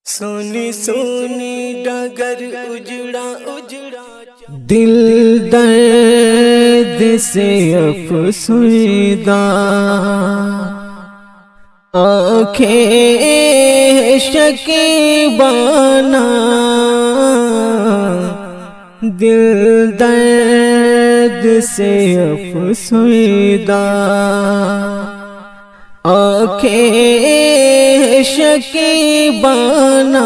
سونی سونی ڈگر اجڑا اجڑا دل درد سے افسردہ، آنکھیں شکیبانہ، دل درد سے افسردہ، آنکھیں شکیبانہ،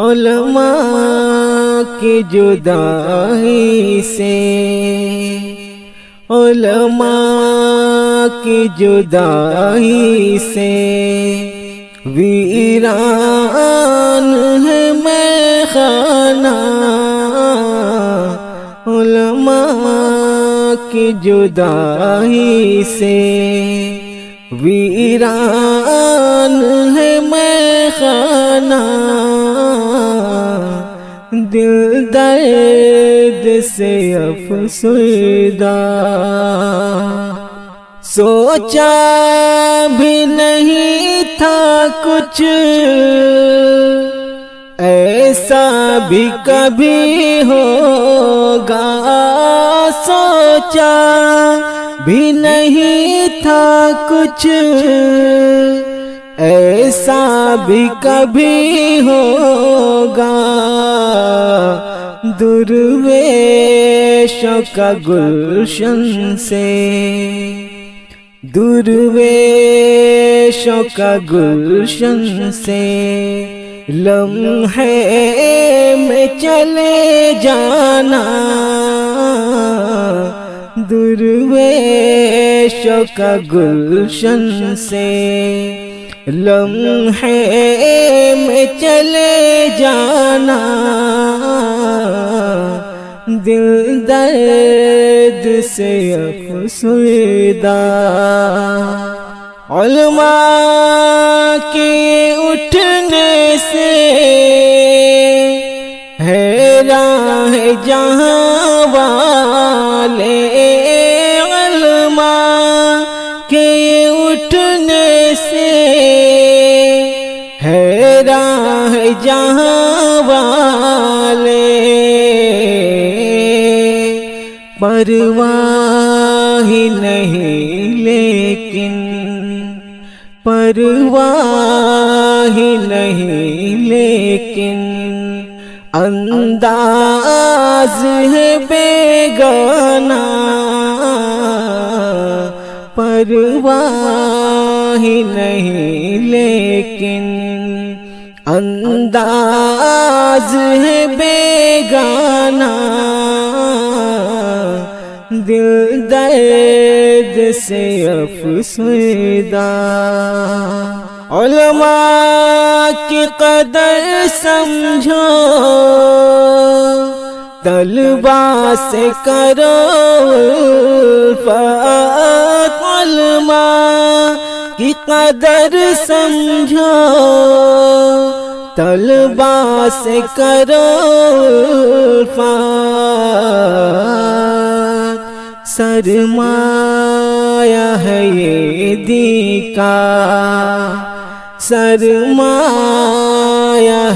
علماء کی جدائی سے، علماء کی جدائی سے، ویران ہے میخانہ، علماء کی جدائی سے، ویران ہے میخانہ، دل درد سے افسردہ، سوچا بھی نہیں تھا کچھ ایسا بھی کبھی ہوگا، سوچا بھی نہیں تھا کچھ ایسا بھی کبھی ہوگا، درویشوں کا گلشن سے، درویشوں کا گلشن سے، لمحے میں چلے جانا، درویشوں کا گلشن سے، لمحے میں چلے جانا، دل درد سے افسردہ، علماء کے اٹھنے سے حیران ہے جہاں والے، علماء کے اٹھنے سے حیران ہے جہاں والے، پرواہ ہی نہیں لیکن، پرواہ ہی نہیں لیکن، انداز ہے بیگانہ، پرواہ ہی نہیں لیکن، انداز ہے بیگانہ، دل درد سے افسردہ، علماء کی قدر سمجھو، طلبا سے کرو الفت، علماء کی قدر سمجھو، طلبا سے کرو الفت، سرمایہ ہے یہ دی کا، سرمایہ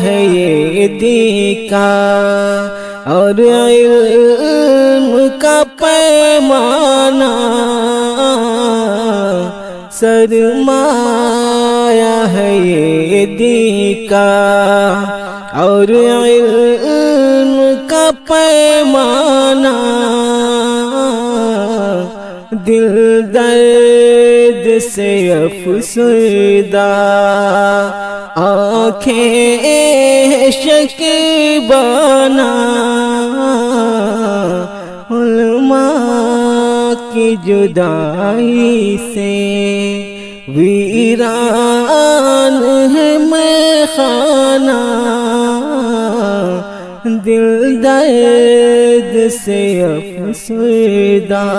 ہے یہ دی کا، اور علم کا پیمانہ، سرمایہ ہے یہ دی کا، اور علم کا پیمانہ، دل درد سے افسردہ، آنکھیں شکیبانہ، علماء کی جدائی سے، ویران ہے میخانہ، دل درد سے افسردہ۔